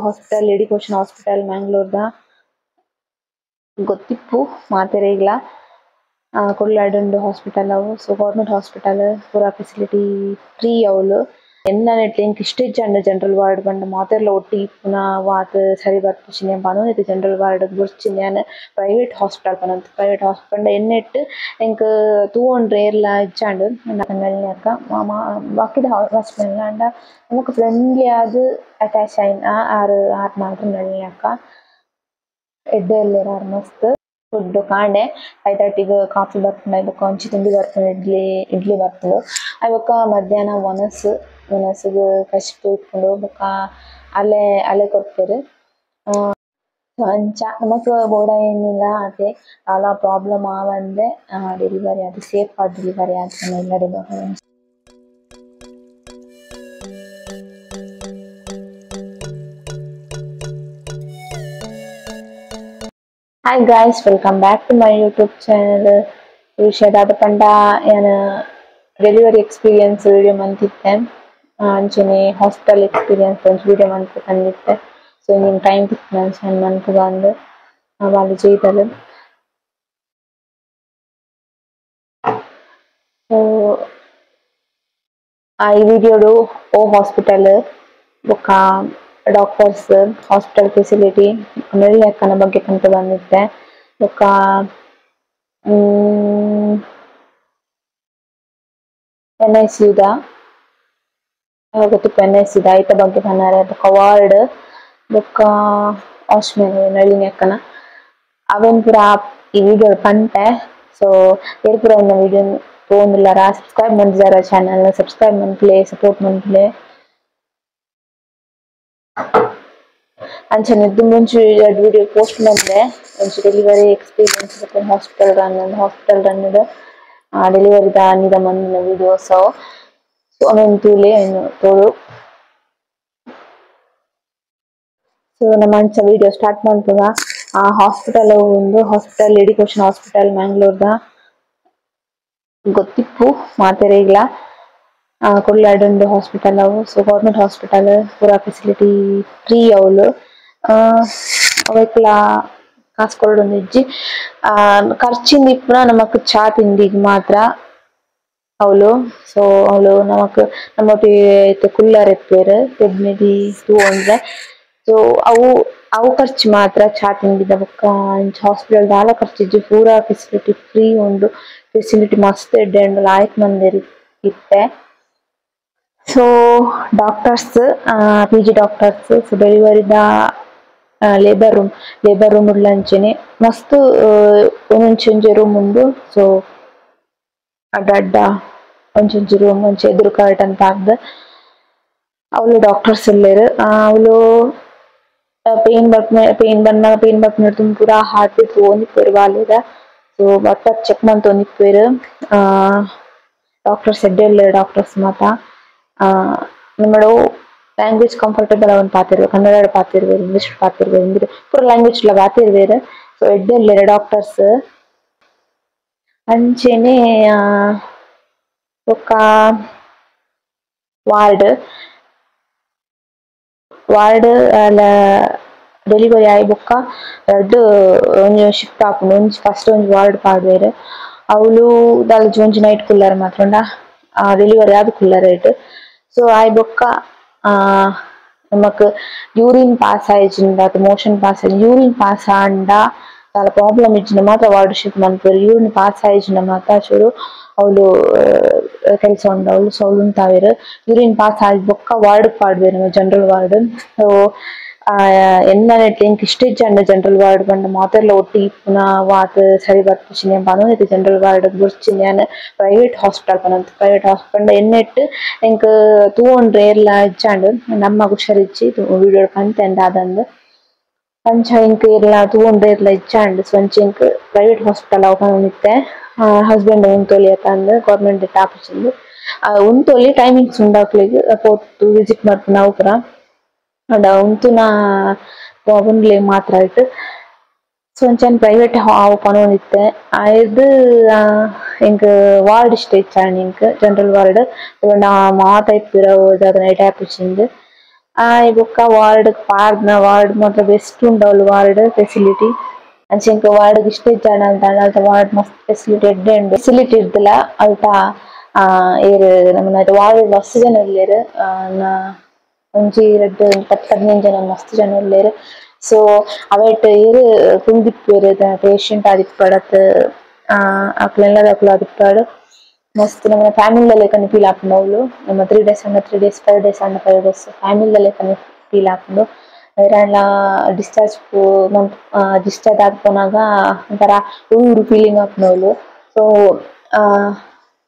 Hospital ಎಡಿಕೋಷನ್ hospital ಮ್ಯಾಂಗ್ಳೂರ್ದ ಗೊತ್ತಿಪ್ಪು ಮಾತೆರೆಗ್ಲ ಕೊಡ್ಲಾಡುಂಡು hospital ಅವು so government hospital ಪೂರ facility free ಅವಳು ಎನ್ನ ನೆಟ್ ಎಂಕ್ ಇಷ್ಟ ಇಜ್ಜಂಡ ಜನರಲ್ ವಾರ್ಡ್ ಪಂಡ ಮಾತೆರ್ಲ ಒಟ್ಟಿಗೆ ಪುನ ವಾತ್ ಸರಿ ಬರ್ಪಿಸಿನ ಪನೊಂದಿತ್ತೆ ಜನರಲ್ ವಾರ್ಡ್ ಬುರ್ಚಿನ ಪ್ರೈವೇಟ್ ಹಾಸ್ಪಿಟಲ್ ಪನಂತ ಪ್ರೈವೇಟ್ ಹಾಸ್ಪಿಟಲ್ ಎನ್ನೆಟ್ ಎಂಕ್ ತೂವೊಂಡ್ರೆ ಏರ್ಲ ಇಜ್ಜಾಂಡು ನಳಿನಿಯಕ್ಕ ಬಾಕಿದ ಹಾಸ್ಪಿಟಲ್ ಅಂಡ ನಮಕ್ ಫ್ರೆಂಡ್ಲಿ ಆದ್ ಅಟ್ಯಾಚ್ ಆಯ್ನ ಆರು ಮಾತ್ರ ನಳಿನಿಯಕ್ಕ ಎಡ್ಡೆ ಎಲ್ಲಾರು ಮಸ್ತ್ ಫುಡ್ ಕಾಂಡೆ 5:30 ಕಾಫಿ ಬರ್ತದೆ ಬೊಕ್ಕ ಒಂಚಿ ತಿಂಡಿ ಬರ್ತದೆ ಇಡ್ಲಿ ಬರ್ತದೆ ಅವಕ್ಕ ಮಧ್ಯಾಹ್ನ ಮನಸ್ಸಿಗೆ ಕಷ್ಟ ಇಟ್ಕೊಂಡು ಬೊಕ್ಕ ಅಲೆ ಕೊಡ್ತಾರೆ ಅಂಚ ನಮಕ್ ಬೋಡ ಏನಿಲ್ಲ ಅದೇ ಎಲ್ಲ ಪ್ರಾಬ್ಲಮ್ ಆವಂದೆ ಡೆಲಿವರಿ ಅದು ಸೇಫ್ ಆಗಿ ಡೆಲಿವರಿ ಆಗ್ತಾನೆ ಎಲ್ಲರಿಗೂ. Hi guys, welcome back to my YouTube channel. ವಿಷಯದ ಪಂಡ ಏನು ಡೆಲಿವರಿ ಎಕ್ಸ್ಪೀರಿಯನ್ಸ್ ವಿಡಿಯೋ ಮಂತಿತ್ತೆ ಅಂಚನೆ ಹಾಸ್ಪಿಟಲ್ ಎಕ್ಸ್ಪೀರಿಯನ್ಸ್ ಒಂದು ವಿಡಿಯೋ ಮಂತ್ ತಂದಿತ್ತೆ. ಸೊ ನಿಮ್ ಟೈಮ್ ಸಿಕ್ತು ಮಂತ್ ಬಂದು వాళ్ళు చేయగలరు. ಸೊ ಈ ವಿಡಿಯೋಡು ಓ ಹಾಸ್ಪಿಟಲ್ ಬೊಕ್ಕ ಡಾಕ್ಟರ್ಸ್ ಹಾಸ್ಪಿಟಲ್ ಫೆಸಿಲಿಟಿ ನಳಿನಿಯಕ್ಕನ ಬಗ್ಗೆ ಕಂತ ಬಂದಿತ್ತೆ ಬೊಕ್ಕ NICUದ ಗೊತ್ತಿಪ್ಪ NICUದ ಐತ ಬಗ್ಗೆ ಬಂದಾರೆ ಬೊಕ್ಕ ವಾರ್ಡ್ ಬೊಕ್ಕ ಹಾಸ್ಪಿಟಲ್ ನಳಿನಿಯಕ್ಕನ ಅವೇನ್ ಪೂರ ಈ ವಿಡಿಯೋ ಪಂಟೆ. ಸೊ ಏರ್ ಪೂರ ಇನ್ನ ವಿಡಿಯೋ ತೋಂದಿಲ್ಲಾರ ಸಬ್ಸ್ಕ್ರೈಬ್ ಮಾಡಿದಾರ ಚಾನಲ್ ಸಬ್ಸ್ಕ್ರೈಬ್ ಮನ್ಪ್ಲೆ ಸಪೋರ್ಟ್ ಮನ್ಪ್ಲೆ ಅಂಚನೆ ಮುಂಚೆ ವಿಡಿಯೋ ಪೋಸ್ಟ್ ಮಾಡಿದೆ ಒಂಚು ಡೆಲಿವರಿ ಎಕ್ಸ್ಪೀರಿಯನ್ಸ್ ಹಾಸ್ಪಿಟಲ್ ರನ್ನಿದ ಡೆಲಿವರಿ ದಾನಿದ ಮಂದಿನ ವಿಡಿಯೋಸ್ ಅವೇನು ತೂಲೆ ಏನು ತೋಳು. ಸೊ ನಮ್ಮ ಅಂಚ ವಿಡಿಯೋ ಸ್ಟಾರ್ಟ್ ಮಾಡ್ತದ ಹಾಸ್ಪಿಟಲ್ ಒಂದು ಹಾಸ್ಪಿಟಲ್ ಎಡಿಕೋಷನ್ ಹಾಸ್ಪಿಟಲ್ ಮ್ಯಾಂಗ್ಳೂರ್ದ ಗೊತ್ತಿಪ್ಪು ಮಾತೆರೆಗ್ಲ ಕೊಡ್ಲಾಡುಂಡು ಹಾಸ್ಪಿಟಲ್ ಅವು ಸೊ ಗೌರ್ಮೆಂಟ್ ಹಾಸ್ಪಿಟಲ್ ಪೂರ ಫೆಸಿಲಿಟಿ ಫ್ರೀ ಅವಳು ಅವಕ್ಲ ಕಾಸು ಕೊಡೊಂದು ಇಜ್ಜಿ ಖರ್ಚಿಂದ ಇಪ್ಪುನ ನಮಕ್ ಚಾ ತಿಂಡಿಗೆ ಮಾತ್ರ ಅವಳು. ಸೊ ಅವಳು ನಮ್ಮೊಟ್ಟಿಗೆ ಕುಲ್ಲರ್ ಎಪ್ಪೇರು ತೆಗ್ಮಿದಿ ತೂಂಡ್ರೆ ಸೊ ಅವು ಖರ್ಚು ಮಾತ್ರ ಚಾ ತಿಂಡಿದ ಬೊಕ್ಕ ಹಾಸ್ಪಿಟಲ್ ದಾಲ ಖರ್ಚಿಜ್ಜಿ ಪೂರ ಫೆಸಿಲಿಟಿ ಫ್ರೀ ಉಂಡು ಫೆಸಿಲಿಟಿ ಮಸ್ತ್ ಎಡ್ಡೆ ಉಂಡು ಲಾಯ್ಕ್ ಮಂದೆರ್ ಇತ್ತೆ. So doctors PG doctors so ಡೆಲಿವರಿದ ಲೇಬರ್ ರೂಮ್ ಉಳ್ಳಂಚನೆ ಮಸ್ತ್ ಒಂದೊಂಚಿ ರೂಮ್ ಉಂಡು. ಸೊ ಅಡ್ಡ ಒಂಚೊಂಚಿ ರೂಮ್ ಒಂಚೆ ಎದುರು ಕರ್ಟನ್ ಪಾಕ್ದ ಅವಳು ಡಾಕ್ಟರ್ಸ್ ಎಲ್ಲೇರು ಅವಳು ಪೇನ್ ಬರ್ಪುನ ಪೂರ ಹಾರ್ಟ್ ಬೀಟ್ ಓದಿಪ್ಪೇರು ಬಾಲೆದ. ಸೊ ಒಟ್ಟ ಚೆಕ್ ಮಂತ್ ಓದಿಪ್ಪೇರು ಡಾಕ್ಟರ್ಸ್ ಎಡ್ಡೆ ಡಾಕ್ಟರ್ಸ್ ಮಾತ ನಿಮ್ಮಡು ಲ್ಯಾಂಗ್ವೇಜ್ ಕಂಫರ್ಟಬಲ್ ಅವನ್ ಪಾತಿರ್ಬೇಕು ಕನ್ನಡ ಪಾತಿರ್ವೇರು ಇಂಗ್ಲಿಷ್ ಪಾತಿರ್ವೇರು ಇಂಗ್ಲಿಷ್ ಪೂರ ಲ್ಯಾಂಗ್ವೇಜ್ ಪಾತಿರ್ವೇರು. ಸೊ ಎಡ್ಡೆ ಡಾಕ್ಟರ್ಸ್ ಅಂಚೆನೆ ಬೊಕ್ಕ ವಾರ್ಡ್ ಡೆಲಿವರಿ ಆಯ್ ಬೊಕ್ಕ ರಡ್ಡ್ ಒಂಜಿ ಶಿಫ್ಟ್ ಆಪುಂಡು ಒಂಜಿ ಫಸ್ಟ್ ಒಂಜಿ ವಾರ್ಡ್ ಪಾಡ್ವೇರು ಅವಳು ದಾಲ ಒಂಜಿ ನೈಟ್ ಕುಲ್ಲರ್ ಮಾತ್ರ ಡೆಲಿವರಿ ಆದ್ ಕುಲ್ಲರ್ ಐಟ್. ಸೊ ಆಯ್ ಬೊಕ್ಕ ನಮಕ್ ಯೂರಿನ್ ಪಾಸ್ ಆಯ್ಜಿಂದ ಮೋಷನ್ ಪಾಸ್ ಯೂರಿನ್ ಪಾಸ್ ಆಂಡ ದಾಲ ಪ್ರಾಬ್ಲಮ್ ಇಜ್ಜಿಂದ ಮಾತ್ರ ವಾರ್ಡ್ ಶಿಫ್ಟ್ ಮನ್ಪೇರು. ಯೂರಿನ್ ಪಾಸ್ ಆಯ್ಜಿಂದ ಮಾತ್ರ ಚೂರು ಅವಳು ಕೆಲಸ ಉಂಡು ಅವಳು ಸೌಲು ಉಂತಾವೇರು ಯೂರಿನ್ ಪಾಸ್ ಆದ್ ಬೊಕ್ಕ ವಾರ್ಡ್ ಪಾಡ್ವೇರು ಜನರಲ್ ವಾರ್ಡ್. ಸೊ ಎನ್ನ ನೆಟ್ ಎಂಕ್ ಇಷ್ಟ ಇಜ್ಜಂಡ ಜನರಲ್ ವಾರ್ಡ್ ಪಂಡ ಮಾತೆರ್ಲ ಒಟ್ಟಿಗೆ ಪುನ ವಾತ್ ಸರಿ ಬರ್ಪಿಸಿನ ಪನೊಂದಿತ್ತೆ ಜನರಲ್ ವಾರ್ಡ್ ಬುರ್ಚಿನ ಪ್ರೈವೇಟ್ ಹಾಸ್ಪಿಟಲ್ ಪನಂತ ಪ್ರೈವೇಟ್ ಹಾಸ್ಪಿಟಲ್ ಎನ್ನೆಟ್ ಎಂಕ್ ತೂವೊಂಡ್ರೆ ಏರ್ಲ ಇಜ್ಜಾಂಡು ನಮ್ಮ ಹುಷಾರಿಜ್ಜಿ ವಿಡಿಯೋ ಪಂತೆಂಡ ಅದಂದು ಅಂಚ ಎಂಕ್ ಏರ್ಲ ತೂವೊಂಡ್ರೆ ಏರ್ಲ ಇಜ್ಜಾಂಡು. ಸೊ ಅಂಚ ಎಂಕ್ ಪ್ರೈವೇಟ್ ಹಾಸ್ಪಿಟಲ್ ಅವು ಪನೊಂದಿತ್ತೆ ಹಸ್ಬೆಂಡ್ ಉಂತೊಲಿ ಅತಂದು ಗೌರ್ಮೆಂಟ್ ಆಪೀಸಿಂದು ಉಂತೊಲಿ ಟೈಮಿಂಗ್ಸ್ ಉಂಡಾಕ್ಲೆಗ್ ಪೋತು ವಿಸಿಟ್ ಮಾಡ್ಪುನ ಅವು ಪುರ ಅಂಡ ಉಂತುನ ಉಂಡ್ಲೆ ಮಾತ್ರ ಆಯ್ತು. ಸೊ ಅಂಚನೆ ಪ್ರೈವೇಟ್ ಅವು ಪನೊಂದಿತ್ತೆ ಆಯ್ದು ಎಂಕ್ ವಾರ್ಡ್ ಇಷ್ಟ ಇಚ್ಚಾಂಡ್ ಎಂಕ್ ಜನರಲ್ ವಾರ್ಡ್ ಮಾತ ಇಪ್ಪುರ ನೈಟ್ ಆಪೀಸಿಂದು ಈ ಬೊಕ್ಕ ವಾರ್ಡ್ ಪಾರ್ದ್ನ ವಾರ್ಡ್ ಮಾತ್ರ ಬೆಸ್ಟ್ ಉಂಡವಳು ವಾರ್ಡ್ ಫೆಸಿಲಿಟಿ ಅಂಚೆಂಕ ವಾರ್ಡ್ ಇಷ್ಟ ಜನ ಅಂತ ವಾರ್ಡ್ ಮಸ್ತ್ ಫೆಸಿಲಿಟಿ ಎಡ್ಡೆ ಉಂಡು ಫೆಸಿಲಿಟಿ ಇರ್ದಿಲ್ಲ ಅಲ್ಟ ಏರು ನಮ್ಮನ ವಾರ್ಡ್ ಮಸ್ತ್ ಜನ ಇಲ್ಲೇರು ಒಂಜಿ 10-15 ಜನ ಮಸ್ತ್ ಜನ ಇಲ್ಲೇರು ಸೊ ಅವೈಟ್ ಏರು ತುಂಬಿಪ್ಪೇರು ಪೇಷಂಟ್ ಆದಿಪ್ಪಡತ್ ಅಕ್ಲೆಲ್ಲ ಆದಿಪ್ಪಾಡು ಮಸ್ತ್ ನಮ್ಮ ಫ್ಯಾಮಿಲಿ ಲೆಕ್ಕನೆ ಫೀಲ್ ಆಪುಂಡು ನಮ್ಮ 3 days ಅನ್ನ 3 days 5 days ಅನ್ನ 5 days ಫ್ಯಾಮಿಲಿ ಲೆಕ್ಕನೆ ಫೀಲ್ ಆಪುಂಡು ಅವರೆಲ್ಲ ಡಿಸ್ಚಾರ್ಜ್ ಆದ್ಪೋನಾಗ ಒಂಥರ ಊರು ಫೀಲಿಂಗ್ ಆಪುಂಡು ಸೊ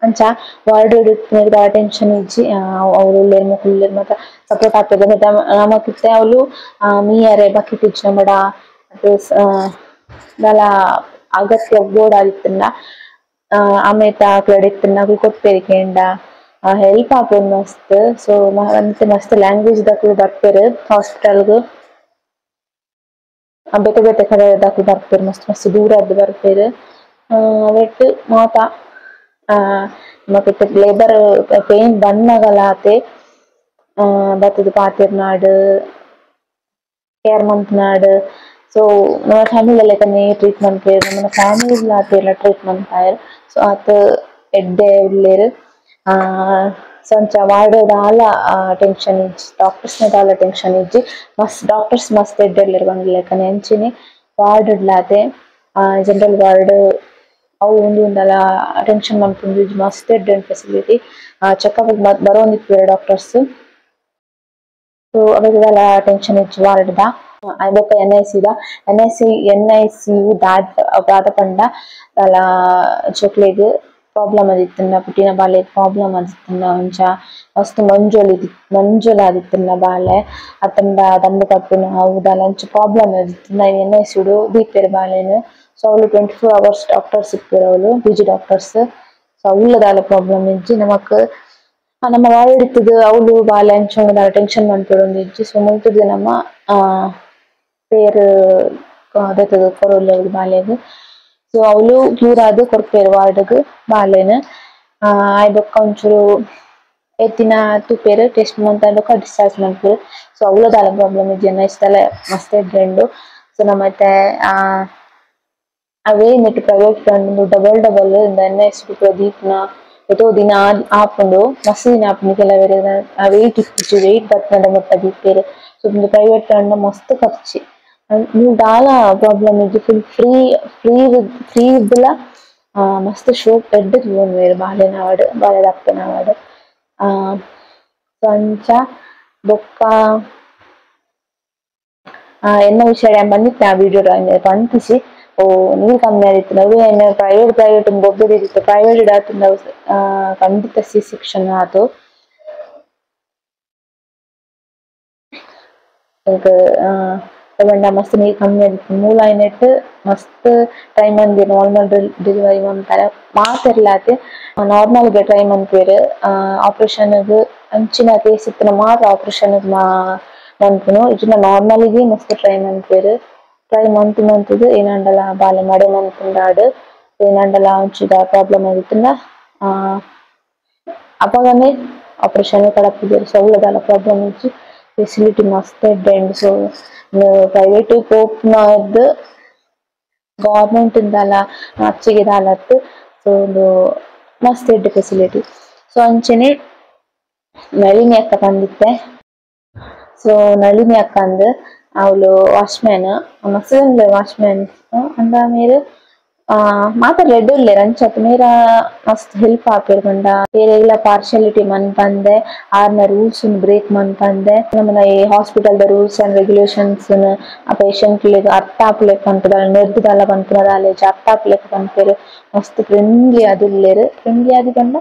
ಅಂಚ ವಾರ್ಡ್ ಟೆನ್ಷನ್ ಇಜ್ಜಿ ಅವ್ರು ಉಳ್ಳೇರ್ ಮಾತ್ರ ಸಪೋರ್ಟ್ ಆಗ್ತದೆ ನಮಕಿತ್ತೆ ಅವಳು ಮೀಯರೆ ಬಕೆಟ್ ಇಜ್ಜಿನ ಬಡ ಅದು ದಲ ಅಗತ್ಯ ಓಡಾಡಿತ್ತಿಂದ ಆಮೇತ ಕ್ರೆಡಿಟ್ ಕೊಡ್ಪೇರಿಕೆಂಡ ಹೆಲ್ಪ್ ಆಪುಂಡು ಮಸ್ತ್ ಸೊ ಮಸ್ತ್ ಲ್ಯಾಂಗ್ವೇಜ್ ದಕ್ಲು ಬರ್ಪೇರು ಹಾಸ್ಪಿಟಲ್ಗು ಬೇತೆ ಬೇತೆ ಕಡೆ ದಕ್ಲು ಬರ್ಪೇರು ಮಸ್ತ್ ದೂರದ್ದು ಬರ್ಪೇರು ಅವಟ್ಟು ಮಾತ ನಮಕಿತ್ತೆ ಲೇಬರ್ ಪೇನ್ ಬಂದಾಗಲಾತೆ ಬತ್ತದ ಪಾತಿರ್ನಾಡು ಕೇರ್ ಮಂತ್ನಾಡು ಸೊ ನಮ್ಮ ಫ್ಯಾಮಿಲಿ ಲೆಕ್ಕನೆ ಟ್ರೀಟ್ಮೆಂಟ್ ಕೇರ್ ನಮ್ಮ ಫ್ಯಾಮಿಲಿ ಆತೆಲ್ಲ ಟ್ರೀಟ್ಮೆಂಟ್ ಆಯರ್ ಸೊ ಆತ ಎಡ್ಡೆ ಉಳ್ಳೇರು ಸಂಚ ವಾರ್ಡ್ ದಾಲ ಟೆನ್ಷನ್ ಇಜ್ಜಿ ಡಾಕ್ಟರ್ಸ್ ದಾಲ ಟೆನ್ಷನ್ ಇಜ್ಜಿ ಮಸ್ತ್ ಡಾಕ್ಟರ್ಸ್ ಮಸ್ತ್ ಎಡ್ಡೆರ್ಲೇರು ಬಂದ ಲೆಕ್ಕನೆ ಅಂಚಿನಿ ವಾರ್ಡ್ ಇಡ್ಲಾತೆ ಜನರಲ್ ವಾರ್ಡ್ ಅವು ಒಂದಲ್ಲ ಟೆನ್ಷನ್ ಮಾಡ್ಕೊಂಡು ಮಸ್ತ್ ಎಡ್ಡೆ ಫೆಸಿಲಿಟಿ ಚೆಕಪ್ ಬರೋಂದಿಪ್ಪೇರು ಡಾಕ್ಟರ್ಸ್ ಸೊ ಅವೆಲ್ಲ ಟೆನ್ಷನ್ ಇಜ್ಜಿ ವಾರ್ಡ್ದ ಬೊಕ್ಕ NICU ದಾದ ಪಂಡ ಅಲ್ಲ ಚೊಕ್ಲೆಗ್ ಪ್ರಾಬ್ಲಮ್ ಆದಿತ್ತಂಡ ಪುಟ್ಟಿನ ಬಾಲೆ ಪ್ರಾಬ್ಲಮ್ ಆದಿತ್ತಂಡ ಒಂಚ ಮಸ್ತ್ ಮಂಜೊಲ ಆದಿತ್ತಂಡ ಬಾಲೆ ಅತ್ತಂಡ ದಂಡು ಕಟ್ಟುನ ಹೌದಲ್ಲ ಅಂಚ ಪ್ರಾಬ್ಲಮ್ ಆದಿತ್ತಂಡ NICU ದೀಪೇರು ಬಾಲೆನು ಸೊ ಅವಳು 24 hours ಡಾಕ್ಟರ್ಸ್ ಇಪ್ಪೇರು ಅವಳು PG ಡಾಕ್ಟರ್ಸ್ ಸೊ ಅವಳದಾಲ ಪ್ರಾಬ್ಲಮ್ ಇಜ್ಜಿ ನಮಕ್ ನಮ್ಮ ವಾರ್ಡ್ ಇತ್ತದ ಅವಳು ಬಾಲೆ ಅಂಚ ಟೆನ್ಷನ್ ಮಾಡ್ಕೊಡೊಂದು ಇಜ್ಜಿ ಸೊ ಮುಲ್ತದ ನಮ್ಮ പേര് അതൊക്കെ കുറവുള്ള ബാലേന് ಸೊ ಅವಳು ಕ್ಯೂರ್ ಆದ ಕೊಡ್ಪೇರು ವಾರ್ಡ್ಗೆ ಬಾಲೆನು ಆಯ್ಬೊಕ್ಕ ಒಂಚೂರು ಎತ್ತಿನ ತುಪ್ಪೇರು ಟೆಸ್ಟ್ ಮಂತ್ ಡಿಸ್ಚಾರ್ಜ್ ಮಾಡ್ಪೇರು ಸೊ ಅವಳದಾಲ ಪ್ರಾಬ್ಲಮ್ ಇಜ್ಜಿ ಇಷ್ಟೆಲ್ಲ ಮಸ್ತ್ ಎಡ್ಡೆಂಡು ಸೊ ನಮ್ಮತ್ತೆ ಅವೇ ನೆಟ್ ಪ್ರೈವೇಟ್ ಡಬಲ್ ಇಂದ NICU ದೀಪ್ನ ಎಷ್ಟೋ ದಿನ ಆಪುಂಡು ಮಸ್ತ್ ದಿನ ಆಪುಂಡು ಕೆಲವೆರೆ ವೆಯ್ಟ್ ಇಪ್ಪಿಚ್ಚು ವೆಯ್ಟ್ ಬರ್ತಂಡ ಮೊತ್ತ ದೀಪೇರು ಸೊ ಪ್ರೈವೇಟ್ ಮಸ್ತ್ ಖರ್ಚಿ ನೀವು ದಾಲ ಪ್ರಾಬ್ಲಮ್ ಇಜ್ಜಿ ಫುಲ್ ಫ್ರೀ ಇದ್ದಲ್ಲ ಮಸ್ತ್ ಶೋಕ್ ಎಡ್ಡೆ ತೂಂಡ್ವೇರು ಬಾಲೆನ ಅವಾರ್ಡ್ ಬಾಲೆ ಡಾಕ್ಟರ್ನ ಅವಾರ್ಡ್ ಅಂಚ ಬೊಕ್ಕ ಎನ್ನ ವಿಷಯ ಬಂದಿತ್ತೆ ಆ ವಿಡಿಯೋ ಪಂಪಿಸಿ ನೀರು ಕಮ್ಮಿ ಆದಿತ್ತು ನಾವು ಪ್ರೈವೇಟ್ ಬೊಬ್ಬದಿತ್ತು ಪ್ರೈವೇಟ್ ಇಡಾತಿಂದ ಖಂಡಿತ C-section ಆತು ತಗೊಂಡ ಮಸ್ತ್ ನೀರು ಕಮ್ಮಿ ಆದಿತ್ತು ಮೂಲ ನೆಟ್ಟು ಮಸ್ತ್ ಟ್ರೈ ಮಂದಿ ನಾರ್ಮಲ್ ಡೆಲಿವರಿ ಮಾಡ್ತಾರೆ ಮಾತಿರ್ಲಾತೆ ನಾರ್ಮಲ್ಗೆ ಟ್ರೈ ಮಾಡ್ಪೇರು ಆಪ್ರೇಷನ್ಗೆ ಅಂಚಿನ ಕೇಸ್ ಇತ್ತು ಮಾತ್ರ ಆಪ್ರೇಷನ್ಗೆ ಮನ್ಪುನು ಇದನ್ನ ನಾರ್ಮಲಿಗೆ ಮಸ್ತ್ ಟ್ರೈ ಮಾಡ್ಪೇರು ಟ್ರೈ ಮಂತದು ಏನಂಡಲ ಬಾಲೆ ಮಡೆ ಮನ್ಪುಂಡಾಡು ಏನಂಡಲ ಒಂಚಿದ ಪ್ರಾಬ್ಲಮ್ ಆಗಿತ್ತಂಡ ಅಪಗನೆ ಆಪರೇಷನ್ ಕಡಪಿದ್ದೇರು ಸೊ ಅವಳದಲ್ಲ ಪ್ರಾಬ್ಲಮ್ ಇಚ್ಚಿ ಫೆಸಿಲಿಟಿ ಮಸ್ತ್ ಎಡ್ಡೆಂಡು ಸೊ ಪ್ರೈವೇಟ್ ಪೋಪ್ನದ್ದು ಗವರ್ಮೆಂಟ್ ಇಂದಲ್ಲ ಅಚ್ಚಿಗೆ ದಾಲತ್ತು ಸೊ ಒಂದು ಮಸ್ತ್ ಎಡ್ಡೆ ಫೆಸಿಲಿಟಿ ಸೊ ಅಂಚನೆ ನಳಿನಿ ಅಕ್ಕ ಬಂದಿತ್ತೆ ಸೊ ನಳಿನಿ ಅಕ್ಕ ಅಂದ್ ಅವಳು ವಾಚ್ಮ್ಯಾನ್ ಮಸ್ತ್ ವಾಚ್ಮ್ಯಾನ್ ಅಂದ ಮೇರೆ ಮಾತಾಡ ರೆಡ್ ಇಲ್ಲೇ ರಂಚತ್ ಮೇರ ಮಸ್ತ್ ಹೆಲ್ಪ್ ಆಪೇರು ಕಂಡ ಬೇರೆ ಇಲ್ಲ ಪಾರ್ಶಾಲಿಟಿ ಮನ್ಪಂದೆ ಆರ್ನ ರೂಲ್ಸ್ ಬ್ರೇಕ್ ಮನ್ಪಂದೆ ನಮ್ಮನ ಈ ಹಾಸ್ಪಿಟಲ್ ರೂಲ್ಸ್ ಅಂಡ್ ರೆಗ್ಯುಲೇಷನ್ಸ್ ಆ ಪೇಷಂಟ್ ಅರ್ಥ ಆಪ್ಲೆಕ್ ಪಂಪದ ನಿರ್ದಿದಲ್ಲ ಪಂಪದಾಲೆ ಅರ್ಥ ಆಪ್ಲೆಕ್ ಪಂಪೇರು ಮಸ್ತ್ ಫ್ರೆಂಡ್ಲಿ ಅದುಲ್ಲೇರು ಫ್ರೆಂಡ್ಲಿ ಆದಿ ಕಂಡ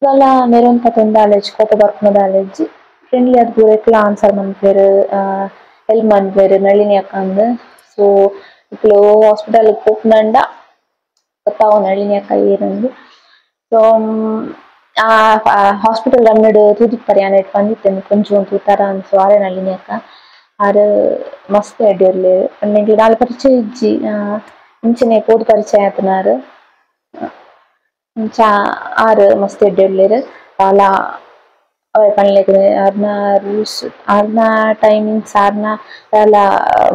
ಇವೆಲ್ಲ ಮೇರೊಂದು ಪತೊಂದಾಲೆಜ್ ಕೋಪ ಬರ್ಪುನದಾಲೆಜ್ಜಿ ಫ್ರೆಂಡ್ಲಿ ಆದ್ ಪೂರೈಕ್ಲ ಆನ್ಸರ್ ಮನ್ಪೇರು ಹೆಲ್ಪ್ ಮನ್ಪೇರು ನಳಿನಿ ಅಕ್ಕ ಅಂದ್ ಸೊ ఇప్పుడు హాస్పిటల్ పోకుండా ಗೊತ್ತಾವ ನಳಿನಿ ಅಕ್ಕ ಏರಂದು ಸೊ ಹಾಸ್ಪಿಟಲ್ ರನ್ನಡ್ ತೂದಿಪ್ಪರೆ ಅನೆಟ್ ಬಂದಿತ್ತೇನೆ ಕೊಂಚ ತೂತಾರ ಅನ್ಸು ಆರೆ ನಳಿನಿ ಅಕ್ಕ ಆರು ಮಸ್ತ್ ಅಡ್ಡಿರ್ಲಿ ನನಗೆ ನಾಳೆ ಪರಿಚಯ ಇಜ್ಜಿ ಇಂಚನೆ ಪೋದು ಪರಿಚಯ ಆತನಾರು ಇಂಚ ಆರು ಮಸ್ತ್ ಅಡ್ಡಿರ್ಲೇರು ಬಾಲ ಪನ್ಲೆಗ್ ಆರ್ನ ರೂಲ್ಸ್ ಆರ್ನ ಟೈಮಿಂಗ್ಸ್ ಆರ್ನ ದಾಲ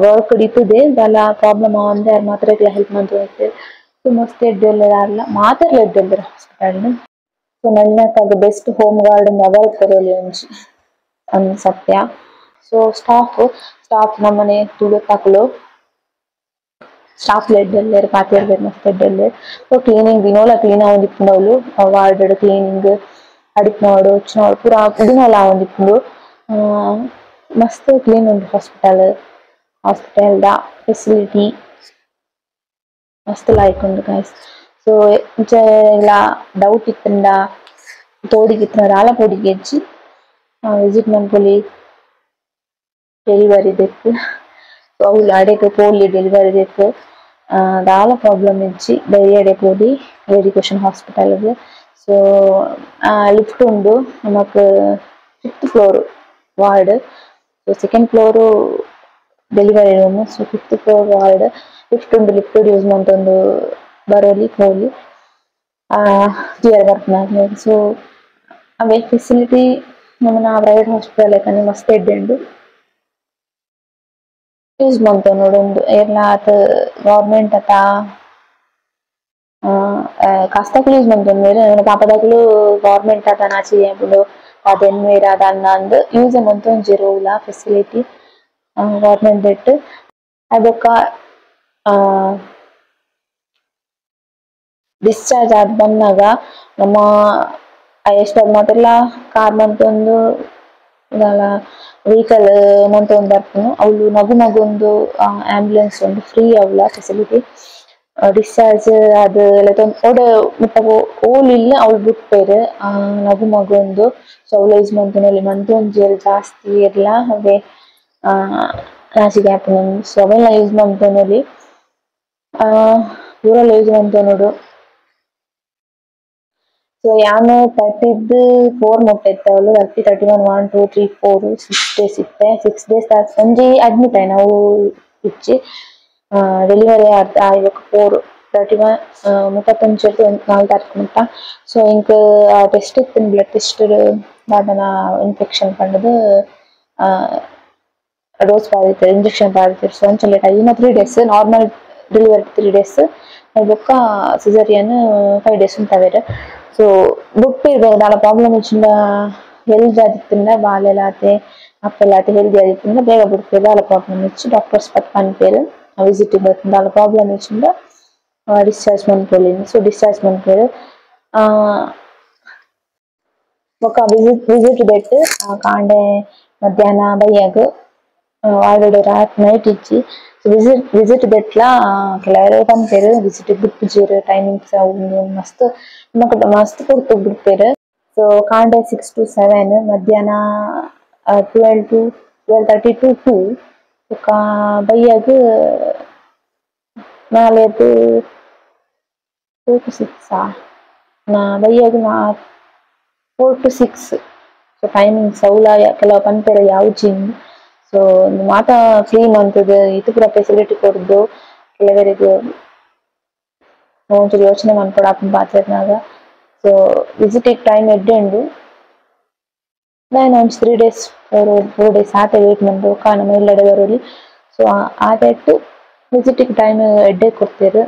ವರ್ಕ್ ಡಿತುದೆ ದಾಲ ಪ್ರಾಬ್ಲಮ್ ಆವಂದೆ ಆರ್ ಮಾತ್ರ ಹೆಲ್ಪ್ ಮಂತೊಂದು ಮಸ್ತ್ ಎಡ್ಡೆಲ್ಲ ಆರ್ಲ ಮಾತ್ರ ಎಡ್ಡೆಲ್ದರ ಹಾಸ್ಪಿಟಲ್ ಸೊ ನನ್ನಕ್ಕಾಗ ಬೆಸ್ಟ್ ಹೋಮ್ ಗಾರ್ಡನ್ ಅವಾರ್ಡ್ ಕೊರೊಲಿ ಒಂಜಿ ಅಂದ್ ಸತ್ಯ. ಸೊ ಸ್ಟಾಫ್ ನಮ್ಮನೆ ತುಳುಕಾಕುಲು ಸ್ಟಾಫ್ ಎಡ್ಡೆಲ್ಲೇರ್ ಪಾತೆರ್ದೇರ್ ಮಸ್ತ್ ಎಡ್ಡೆಲ್ಲೇರ್. ಸೊ ಕ್ಲೀನಿಂಗ್ ದಿನೋಲ ಕ್ಲೀನ್ ಆವೊಂದಿಪ್ಪುಂಡು ಅವ್ಲು ವಾರ್ಡ್ ಕ್ಲೀನಿಂಗ್ ಅಡಿಪ್ನೋಡು ಉಚ್ಚಿನೋಡು ಪೂರ ದಿನೋಲ ಆವೊಂದಿಪ್ಪುಂಡು. ಮಸ್ತ್ ಕ್ಲೀನ್ ಉಂಡು ಹಾಸ್ಪಿಟಲ್ದ ಫೆಸಿಲಿಟಿ ಮಸ್ತ್ ಲಾಯ್ಕ್ ಉಂಡು ಗೈಸ್. ಸೊ ಇಂಚ ಡೌಟ್ ಇತ್ತಂಡ ತೋಡಿಗಿತ್ತಂಡ ದಾಲ ತೋಡಿಗೆ ಹೆಚ್ಚಿ ವಿಸಿಟ್ ಮನ್ಪೊಲಿ ಡೆಲಿವರಿ ದೆಕ್ ಅವ್ಲು ಅಡೆಗ್ ಪೋಲಿ ಡೆಲಿವರಿ ದೆಕ್ ದಾಲ ಪ್ರಾಬ್ಲಮ್ ಇಜ್ಜಿ ಡೈಲಿ ಅಡೆ ಪೋಲಿ ಎಜುಕೇಶನ್ ಹಾಸ್ಪಿಟಲ್ಗೆ. ಸೊ ಲಿಫ್ಟ್ ಉಂಡು ನಮಕ್ 5th floor ward. So 2nd floor delivery room. So 5th floor ward lift ಉಂಡು. ಲಿಫ್ಟ್ ಯೂಸ್ ಮಂತೊಂದು ಬರೋಲಿ ಪೋಲಿ ಜಿಯರ್ ಬರ್ಪುನಾಗ. ಸೊ ಅವೇ ಫೆಸಿಲಿಟಿ ನಮ್ಮನ ಪ್ರೈವೇಟ್ ಹಾಸ್ಪಿಟಲ್ ಯಾಕಂದ್ರೆ ಮಸ್ತ್ ಎಡ್ಡೆಂಡು ಯೂಸ್ ಮಂತೊಂದು ಉಂಡು. ಏರ್ಲ ಆತ್ ಗೌರ್ಮೆಂಟ್ ಅತ ಕಸ್ತಕುಲು ಯೂಸ್ ಮಂತೊಂದುಲ್ಲೆರ್ ಪಾಪದಕುಲು ಗೌರ್ಮೆಂಟ್ ಅತ ನಾಚಿ ಏಪುಂಡು ಅದೆನ್ವೇರ ಅದಾಂಡ ಅಂದ್ ಯೂಸ್ ಮಂತೊಂಜೆರ್ ಫೆಸಿಲಿಟಿ ಗೌರ್ಮೆಂಟ್ ದೆಟ್. ಅದಕ್ಕ ಡಿಸ್ಚಾರ್ಜ್ ಆದ್ ಬಂದಾಗ ನಮ್ಮ ಎಷ್ಟಾದ್ ಮಾತೆಲ್ಲ ಕಾರ್ ಮಂತೊಂದು ದಾಲ ವೆಹಿಕಲ್ ಮಂತೊಂದು ಬರ್ಪುನು ಅವ್ಲು ನಗು ಆಂಬ್ಯುಲೆನ್ಸ್ ಉಂಡು ಫ್ರೀ ಅವ್ಲ ಫೆಸಿಲಿಟಿ. ಡಿಸ್ಚಾರ್ಜ್ ಅದು ಒಡೆ ಮುಟ್ಟ ಓಲ್ ಇಲ್ಲ ಅವ್ಳು ಬಿಟ್ಪೇರ್ ನಗು. ಸೊ ಅವ್ಲ ಯೂಸ್ ಮಂತೊಂದುಲ್ಲೆ ಮಂತೊಂಜೆರ್ ಜಾಸ್ತಿ ಇರ್ಲ ಅವೆ ನಾಚಿಗೆ ಆಪುಂಡು. ಸೊ ಅವೆಲ್ಲ ಯೂಸ್ ಮಂತೊಂದುಲ್ಲೆ ಪೂರಲ ಯೂಸ್ ಮಂತೊಂದುಂಡು. ಸೊ ಯಾನ್ 34 ಮುಟ್ಟೆತ್ತೆ ಅವಳು 30, 31, 1, 2, 3, 4 6 days ಇತ್ತೆ. 6 days ಒಂಜಿ ಅಡ್ಮಿಟ್ ಆಯ್ನ ಅವು ಇಚ್ಚಿ ಡೆಲಿವರಿ ಆಯ್ಬೇಕು 31 4 ತಾರೀಕು ಮುಟ್ಟ. ಸೊ ಇಂಕ್ ಟೆಸ್ಟ್ ಇತ್ತು ಬ್ಲಡ್ ಟೆಸ್ಟ್ ದಾದನ ಇನ್ಫೆಕ್ಷನ್ ಕಂಡದು ಡೋಸ್ ಪಾಡಿರ್ತಾರೆ ಇಂಜೆಕ್ಷನ್ ಪಾಡಿರ್ತಾರೆ. ಸೊ ಒಂಚ ಲೇಟ್ ಆಗಿ 3 days ನಾರ್ಮಲ್ ಡೆಲಿವರಿ 3 days ಬೊಕ್ಕ ಸಿಸರಿಯನ್ 5 days ಉಂಟವೇರು. ಸೊ ಬುಟ್ಟಿರ್ಬೇಕು ದಾಲ ಪ್ರಾಬ್ಲಮ್ ಇಚ್ಚಿಂದ ಹೆಲ್ದಿ ಆದಿತ್ತಂಡ ಬಾಲೆಲಾತೆ ಅಪ್ಪೆಲಾತೆ ಹೆಲ್ದಿ ಆದಿತ್ತಂಡ ಬೇಗ ಬಿಡ್ಪೇರು. ದಾಲ ಪ್ರಾಬ್ಲಮ್ ಇಚ್ಚಿ ಡಾಕ್ಟರ್ಸ್ ಪತ್ ಪನ್ಪೇರು ವಿಸಿಟ್ ಬರ್ತುಂಡು. ದಾಲ ಪ್ರಾಬ್ಲಮ್ ಇಚ್ಚಿಂದ ಡಿಸ್ಚಾರ್ಜ್ ಮನ್ಪೊಲಿ. ಸೊ ಡಿಸ್ಚಾರ್ಜ್ ಮನ್ಪೇರು ಬೊಕ್ಕ ವಿಸಿಟ್ ದೆಟ್ ಕಾಂಡೆ ಮಧ್ಯಾಹ್ನ ಬೈಯಾಗ್ ಆಲ್ರೆಡಿ ರಾತ್ ನೈಟ್ ಇಜ್ಜಿ. ವಿಸಿಟ್ ದೆಟ್ಲ ಕೆಲವೆರು ಪನ್ಪೇರು ವಿಸಿಟ್ ಬಿಪ್ಪುಜೆರ್ ಟೈಮಿಂಗ್ಸ್ ಮಸ್ತ್ ಮಸ್ತ್ ಕೊಡ್ತು ಬಿಡ್ಪೇರು. ಸೊ ಕಾಂಡೆ 6 to 7 ಮಧ್ಯಾಹ್ನ 12 to 12:30 to 2 ಬೊಕ್ಕ ಬೈಯಾಗ್ 4 to 6 ಬೈಯಾಗ್ 4 to 6. ಸೊ ಟೈಮಿಂಗ್ಸ್ ಅವ್ಲ ಕೆಲವು ಪನ್ಪೇರು ಯಾವ್ಜಿಂಗ್. ಸೊ ಮಾತ ಫ್ರೀ ಮಂತದ ಇದು ಪೂರ ಫೆಸಿಲಿಟಿ ಕೊಡ್ದು ಕೆಲವರಿಗೆ ಒಂಚೂರು ಯೋಚನೆ ಮನ್ಪೊಡು ಆಪುಂಡು ಪಾತೆರ್ನಾಗ. ಸೊ ವಿಸಿಟಿಗ್ ಟೈಮ್ ಎಡ್ಡೆ ಉಂಡು. ನಾನು ಒಂಚ್ 3 days 4 days ಆತೆ ವೇಟ್ ಮಂತು ನಮ್ಮ ಇಲ್ಲಡೆ ಬರೋಲಿ. ಸೊ ಆದೆಟ್ಟು ವಿಸಿಟಿಗ್ ಟೈಮ್ ಎಡ್ಡೆ ಕೊಡ್ತೇರು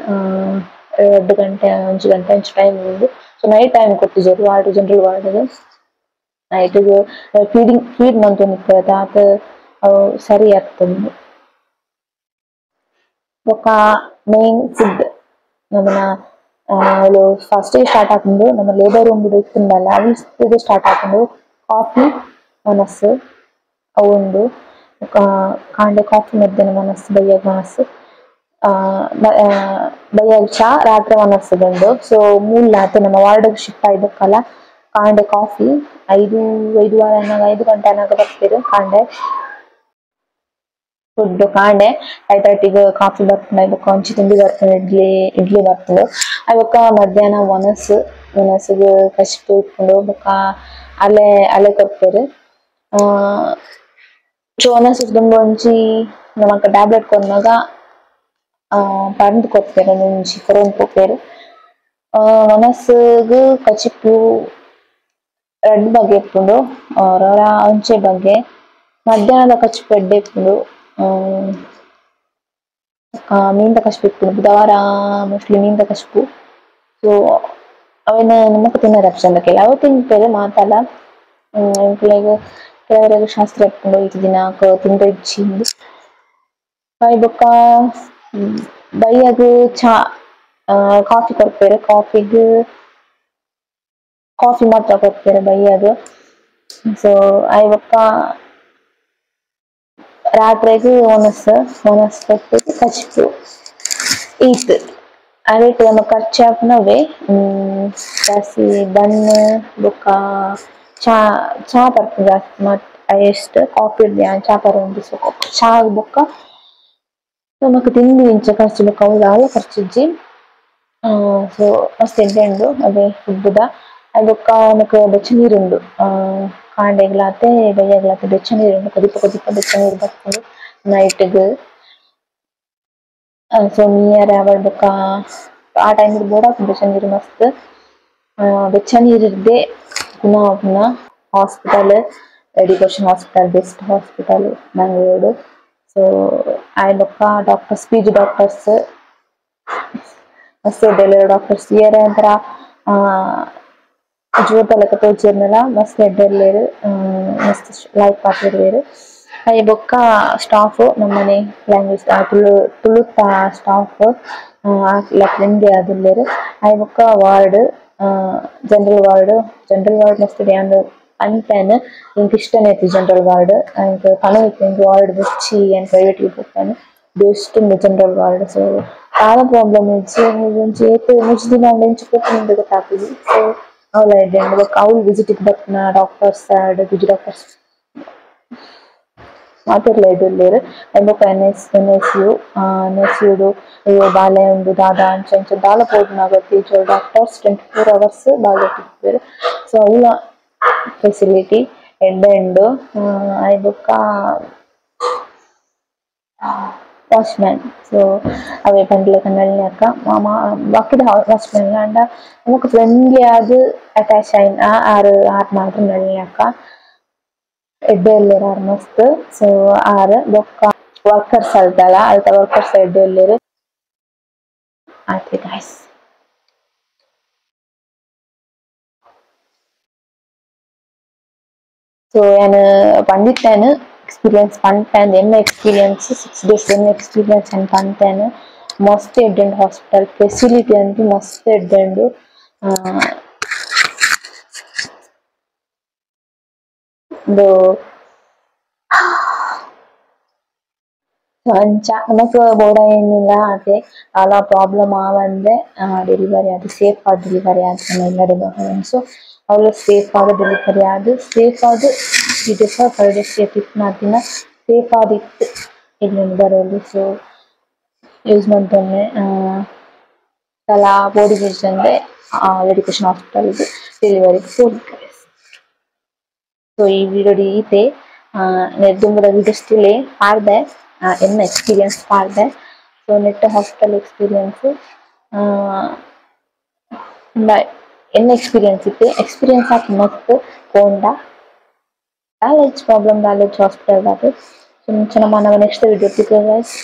2 ಗಂಟೆ 1 ಗಂಟೆ ಅಂಚ ಟೈಮ್ ಉಂಡು. ಸೊ ನೈಟ್ ಟೈಮ್ ಕೊಟ್ಟಿಜೆರ್ ವಾರ್ಡ್ ಜನರಲ್ ವಾರ್ಡ್ಗ್ ನೈಟ್ಗ್ ಫೀಡ್ ಮಂತೊಂದಿಪ್ಪುಜೆರ್ ದಾತ ಅವು ಸರಿ ಆಗ್ತುಂಡು. ಬೊಕ್ಕ ಮೇನ್ ಫುಡ್ ನಮ್ಮನ ಅವಳು ಫಸ್ಟ್ ಸ್ಟಾರ್ಟ್ ಆಪುಂಡು ನಮ್ಮ ಲೇಬರ್ ರೂಮ್ ಇತ್ತುಂಡಲ್ಲ ಅವಳು ಸ್ಟಾರ್ಟ್ ಆಪುಂಡು ಕಾಫಿ ಮನಸ್ ಅವು ಉಂಡು. ಕಾಂಡೆ ಕಾಫಿ ಮಧ್ಯಾಹ್ನ ಮನಸ್ ಬೈಯಾಗ್ ಮನಸ್ ಬೈಯಾಗ್ ಚಾ ರಾತ್ರಿ ಮನಸ್ಸುದುಂಡು. ಸೊ ಮೂಲಾತ್ ನಮ್ಮ ವಾರ್ಡ್ಗ್ ಶಿಫ್ಟ್ ಆಯ್ದಕ್ಕಲ್ಲ ಕಾಂಡೆ ಕಾಫಿ 5 ಗಂಟೆ ಅನ್ನಾಗ ಬರ್ತೀರು ಕಾಂಡೆ ಫುಡ್. ಕಾಂಡೆ 5:30 ಕಾಫಿ ಬರ್ತುಂಡು ಬೊಕ್ಕ ಒಂಚಿ ತಿಂಡಿ ಬರ್ತುಂಡು ಇಡ್ಲಿ ಬರ್ತುಂಡು. ಅವಕ್ಕ ಮಧ್ಯಾಹ್ನ ಮನಸ್ಸಿಗ್ ಕಚ್ಪು ಇಪ್ಪುಂಡು ಬೊಕ್ಕ ಅಲೆ ಕೊರ್ಪೇರು. ಸೊ ಮನಸ್ಸಿಗ್ ದುಂಬು ಒಂಜಿ ನಮಕ್ ಟ್ಯಾಬ್ಲೆಟ್ ಕೊರ್ನಾಗ ಪಂದ್ ಕೊರ್ಪೇರು ಒಂಜಿ ಕೊರೊಂದು ಪೋಪೇರು. ಮನಸ್ಸಿಗ್ ಕಚಿಪ್ಪು ರೆಡ್ ಬಗ್ಗೆ ಇಪ್ಪುಂಡು ಅವರ ಅಂಚೆ ಬಗ್ಗೆ ಮಧ್ಯಾಹ್ನದ ಕಚ್ಚು ಪೆಡ್ಡೆ ಇಪ್ಪುಂಡು ಮೀನ್ದ ಕಷ್ಟ ಇಪ್ಪುಂಡು ಬುಧವಾರ ಮೋಸ್ಟ್ಲಿ ಮೀನ್ದ ಕಷ್ಟಪು ಸೊ ಅವನ ನಮಕ್ ತಿನ್ನೋದು ಅಪ್ಸಂದ ಕೆಲವು ತಿಂತೇವೆ ಮಾತಲ್ಲ ಕೆಲವರಿಗೆ ಶಾಸ್ತ್ರ ಇಪ್ಪುಂಡು ಈ ದಿನ ತಿಂದ ಇಚ್ಚಿಂದು ಹಾಯ್ ಬೊಕ್ಕ ಬೈಯಾಗ ಚಾ ಕಾಫಿ ಕೊಡ್ತಾರೆ ಕಾಫಿ ಮಾತ್ರ ಕೊಡ್ತಾರೆ ಬೈಯಾಗ ಸೊ ಆಯ್ ಬೊಕ್ಕ ರಾತ್ರಿಗೆ ಒನಸ್ ಕೊಟ್ಟು ಕಚ್ಪು ಈತ್ ಅದಕ್ಕೆ ನಮ್ಮ ಖರ್ಚು ಹಾಕ್ನವೆ ಜಾಸ್ತಿ ಬಣ್ಣು ಬೊಕ್ಕ ಚಾ ಬರ್ತದೆ ಜಾಸ್ತಿ ಮತ್ತೆ ಎಷ್ಟು ಕಾಫಿ ಚಾ ಬರೋದು ಸೊ ಚಾ ಬೊಕ್ಕ ನಮಕ್ ತಿಂಡಿ ಇಂಚ ಖರ್ಚು ಬೊಕ್ಕ ಅವಳ ಖರ್ಚಿಜ್ಜಿ ಸೊ ಮಸ್ತ್ ಎಡ್ಡೆಂಡು ಅದೇ ಫುಡ್ದ ಅದಕ್ಕ ನಮಕ್ ಬೆಚ್ಚ ನೀರುಂಡು ಕಾಂಡೆಗ್ಲಾತೆ ಬೈಯಾಗ್ಲಾತೆ ಬೆಚ್ಚ ನೀರುಂಡು ಕೊದಿಪ ಬೆಚ್ಚ ನೀರು ಬರ್ತದೆ ನೈಟ್ಗೆ ಸೊ ನೀರ್ ಅವಳ ಬೊಕ್ಕ ಆ ಟೈಮ್ ಬೋಡ ಬೆಚ್ಚ ನೀರು ಮಸ್ತ್ ಬೆಚ್ಚ ನೀರಿದ್ದೆ ಪುನಃ hospital education hospital best hospital Mangaluru so ಆಯ್ ಬೊಕ್ಕ ಡಾಕ್ಟರ್ಸ್ PG ಡಾಕ್ಟರ್ಸ್ ಮಸ್ತ್ ಎಡ್ಡೆಲ್ಲ ಡಾಕ್ಟರ್ಸ್ ಇಯರ್ ಒಂಥರ ಜೋರ್ದಲ್ಲಕ ತೋಚಿರ್ನಲ್ಲ ಮಸ್ತ್ ಎಡ್ಡೆರ್ಲೇರು ಮಸ್ತ್ ಲೈಫ್ ಪಾತಿರ್ಲೇರು ಹಾಗೆ ಬೊಕ್ಕ ಸ್ಟಾಫ್ ನಮ್ಮನೆ ಲ್ಯಾಂಗ್ವೇಜ್ ತುಳುತ್ತ ಸ್ಟಾಫ್ ಫ್ರೆಂಡ್ಲಿ ಆದಿಲ್ಲೇರು ಹಾಗೆ ಬೊಕ್ಕ ವಾರ್ಡ್ ಜನರಲ್ ವಾರ್ಡ್ ಮಸ್ತ್ ಒಂದು ಅನ್ಪೇನ್ ಇಂಕ್ ಇಷ್ಟನೇ ಐತಿ ಜನರಲ್ ವಾರ್ಡ್ ಇಂಕ್ ಕಣವಿತ್ತು ಇಂಕ್ ವಾರ್ಡ್ ಬೆಚ್ಚಿ ಏನು ಪ್ರೈವೇಟ್ಗೆ ಹೋಗ್ತಾನೆ ಬೆಸ್ಟ್ ಜನರಲ್ ವಾರ್ಡ್ ಸೊ ಕಾಲ ಪ್ರಾಬ್ಲಮ್ ಇಜ್ಜಿ ಏತ್ ಮುಚ್ಚ ದಿನ ಎಂಚು ಕೂತ್ಕೊಂಡು ಗೊತ್ತಾಗ್ತದೆ ಸೊ ಅವಳ ಇದ್ದೆ ಅವ್ಳು ವಿಸಿಟಿಗೆ ಬರ್ತಾನ ಡಾಕ್ಟರ್ಸ್ PG ಡಾಕ್ಟರ್ಸ್ ಮಾತಿರ್ಲ ಇದ್ದಿಲ್ಲೇರು ಎಂಬಕ್ಕ NSU ಬಾಲೆ ಉಂಡು ದಾದ ಅಂಚ ದಾಲ ಪೋಡ್ನಾಗತ್ತೆ ಡಾಕ್ಟರ್ಸ್ 24 hours ಬಾಲೆ ಇಟ್ಟಿರ್ತಾರೆ ಸೊ ಅವಳ ಫೆಸಿಲಿಟಿ ಎಡ್ಡೆಂಡು ಬೊಕ್ಕ ವಾಚ್ಮ್ಯಾನ್ ಸೊ ಅವೇ ಬಂಡ್ಲೆ ಕನ್ನಡಲಿ ಅಕ್ಕ ಬಾಕಿದ ವಾಚ್ಮ್ಯಾನ್ ಅಂಡ ನಮಕ್ ಫ್ರೆಂಡ್ಲಿ ಆದ್ ಅಟ್ಯಾಚ್ ಆಯ್ನ ಆರು ಮಾತ್ರ ನಳಿನಿ ಅಕ್ಕ ಎಡ್ಡೆಲ್ಲೇರು ಆರು ಮಸ್ತ್ ಸೊ ಆರು ಬೊಕ್ಕ ವರ್ಕರ್ಸ್ ಅಲ್ತಲ್ಲ ವರ್ಕರ್ಸ್ ಎಡ್ಡೆಲ್ಲೇರು ಆಯ್ತು ಗಾಯ್ಸ್ ಸೊ ಏನು ಪಂಡಿತ್ತೇನು ಎಕ್ಸ್ಪೀರಿಯನ್ಸ್ ಪಂಪೇನ್ ಎನ್ನ ಎಕ್ಸ್ಪೀರಿಯನ್ಸ್ 6 days ಎನ್ನ ಎಕ್ಸ್ಪೀರಿಯನ್ಸ್ ಏನು ಪಂಪೇನು ಮಸ್ತ್ ಎಡ್ಡೆಂಡು ಹಾಸ್ಪಿಟಲ್ ಫೆಸಿಲಿಟಿ ಅಂತೂ ಮಸ್ತ್ ಎಡ್ಡೆಂಡು ಒಂದು ಅಂಚ ನಮಕ್ ಬೋಡ ಏನಿಲ್ಲ ಅದೇ ಆಲ ಪ್ರಾಬ್ಲಮ್ ಆವಂದೆ ಡೆಲಿವರಿ ಅದು ಸೇಫ್ ಆದ ಡೆಲಿವರಿ ಆದ ಎಲ್ಲರೂ ಸೊ ಅವಳು ಸೇಫ್ ಆದ ಡೆಲಿವರಿ ಆದ ಸೇಫ್ ಆದ ಇದು ಸಹ 5 days ಮಾಡ್ತೀನ ಸೇಫ್ ಆದಿತ್ತು ಇಲ್ಲಿ ಬರೋದು ಸೊ ಯೂಸ್ ಮಾಡ್ತೇನೆ ತಲಾ ಬೋಡಿ ಅಂದ್ರೆ ಎಡ್ಯುಕೇಶನ್ ಹಾಸ್ಪಿಟಲ್ ಡೆಲಿವರಿ ಸೊ ಈ ವಿಡಿಯೋ ಇದೆ ನೆಡ್ದುಂಬುದ ವಿಡಿಯೋ ಸ್ಟಿಲ್ ಪಾಡ್ದೆ ಎನ್ನ ಎಕ್ಸ್ಪೀರಿಯನ್ಸ್ ಪಾಡ್ದೆ ಸೊ ನೆಟ್ ಹಾಸ್ಪಿಟಲ್ ಎಕ್ಸ್ಪೀರಿಯನ್ಸ್ ಎನ್ನ ಎಕ್ಸ್ಪೀರಿಯನ್ಸ್ ಇತ್ತು ಎಕ್ಸ್ಪೀರಿಯನ್ಸ್ ಆಗಿ ಮಸ್ತ್ ಪೋಂಡ ಪ್ರಾಬ್ಲಮ್ ಹಾಸ್ಪಿಟಲ್ ಅದು ಸೊ ನಮ್ಮ ನೆಕ್ಸ್ಟ್ ವಿಡಿಯೋ ಗೈಸ್.